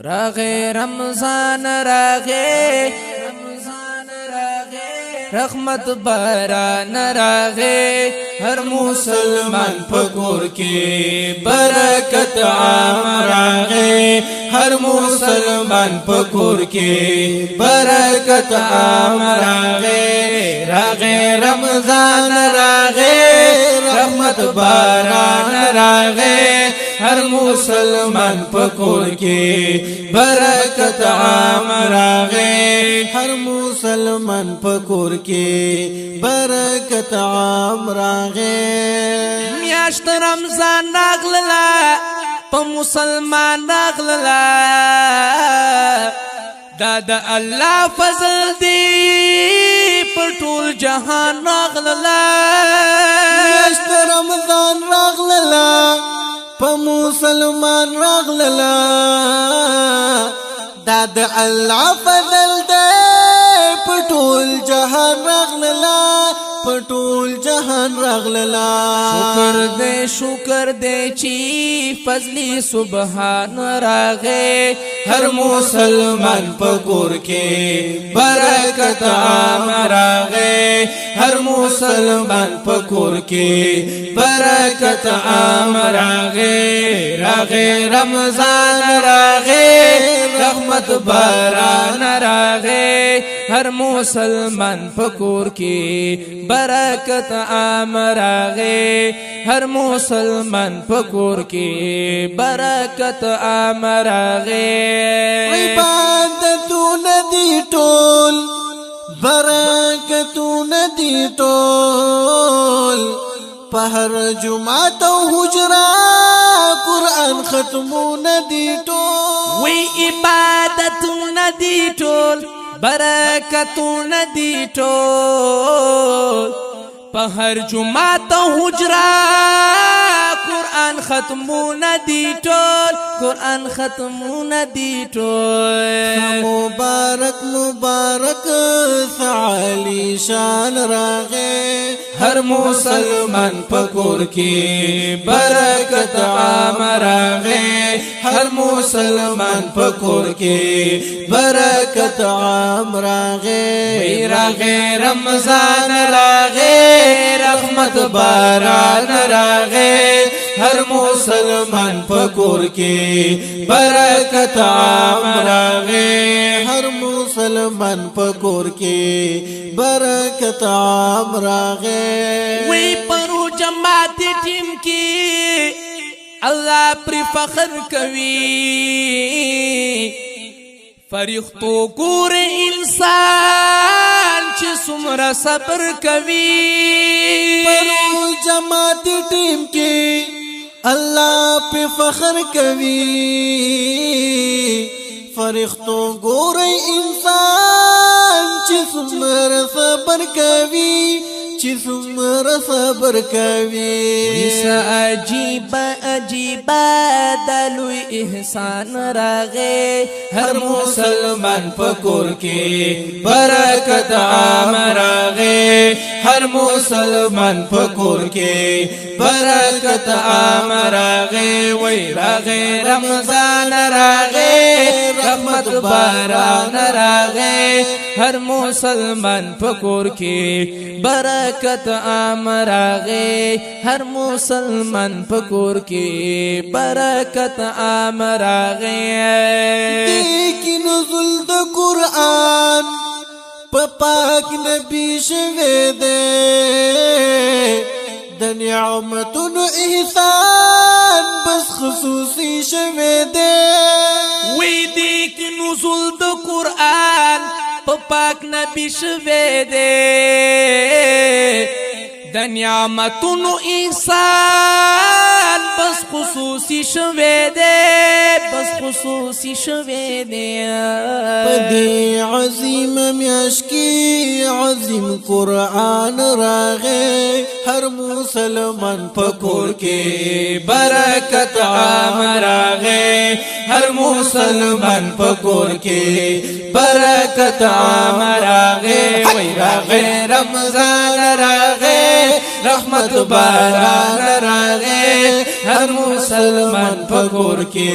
راغے رمضان راغے رحمت باران راغے ہر مسلمان پکور کی برکت عام راغے ہر مسلمان پکور کی برکت عام راغے راغے رمضان راغے رحمت باران راغے ہر مسلمان پکور کی برکت عام راغے ہر مسلمان پکور کی برکت عام راغے میاشت رمضان راغللا پا مسلمان راغللا دا اللہ فضل دی پر طول جہان راغللا میاشت رمضان راغللا پا مسلمان راغللا داد اللہ فضل دے پٹول جہان راغللا پٹول جہان راغللا شکر دے چی فضلی سبحان راغے ہر مسلمان پکور کے برکت عام راغے ہر مسلمان پکور کے برکت عام راغے راغے رمضان راغے رحمت باران راغے ہر مسلمان پکور کی برکت عام راغے ہر مسلمان پکور کی برکت عام راغے عبادتون دی ٹول برکتون دی ٹول پہر جمعت و حجرہ قرآن ختمون دی ٹول وی عبادتون دی ٹول برکتون دی ٹول پہر جمعت و حجرہ قرآن ختمون دی ٹول قرآن ختمون دی ٹول مبارک مبارک ثعالی شان راغے ہر مسلمان پکور کی برکت عام راغے ہر مسلمان پکور کی برکت عام راغے راغے رمضان راغے رحمت باران راغے ہر مسلمان پکور کی برکت عام راغے ہر مسلمان پکور کی برکت عام راغے وی پرو جماعت ٹیم کی اللہ پر فخر کوي فرښتو ګور انسان چې څومره صبر کوي پرو جماعت ټیم کی اللہ پہ فخر کوي فرښتو ګور انسان چې څومره صبر کوي چې څومره صبر کوي عجیب عجیب دلوی احسان راغے ہر مسلمان پکور کی برکت عام راغے ہر مسلمان پکور کی برکت عام راغے وی راغے رمضان راغے رحمت باران راغے ہر مسلمان پکور کی برکت عام راغے ہر مسلمان پکور کی برکت عام راغے دیکھ نزول دا قرآن پا پاک نبی شوے دے دا نعمتون احسان بس خصوصی شوے دے وی دیکھ نزول دا قرآن پا پاک نبی شوے دے دا نعمتون احسان بس خصوصی شوے دے بس خصوصی شوے دے پدی عظیم میاشکی عظیم قرآن راغے ہر مسلمان پکور کی برکت عام راغے ہر مسلمان پکور کی برکت عام راغے وی راغے رمضان راغے رحمت باران راغے ہر مسلمان پکور کے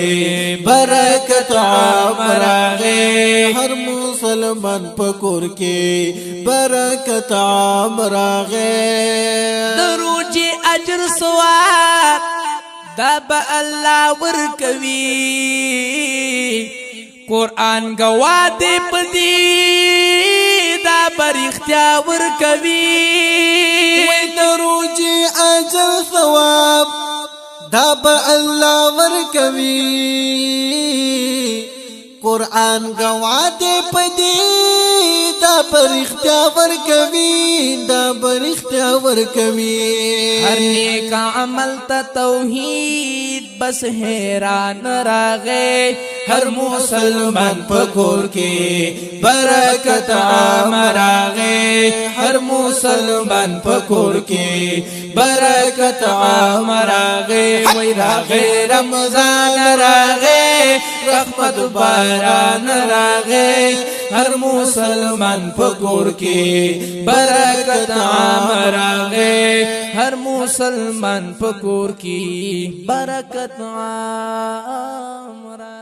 برکت عام راغے ہر مسلمان پکور کے برکت عام راغے دروجی اجر سواب دا با اللہ ورکوی قرآن گوا دے پدی دا بر اختیار ورکوی دروجی اجر ثواب دا با اللہ ورکوی قرآن گوا دے پدی دا پر اختیار کبھی دا پر اختیار کبھی ہر نیک عمل تا توحید بس حیران راغے ہر مسلمان پکور کے برکت عام راغے ہر مسلمان پکور کے برکت عام راغے وی راغے رمضان راغے رحمت باران راغے ہر مسلمان پکور کے برکت عام راغے ہر مسلمان پکور کی برکت عام راغے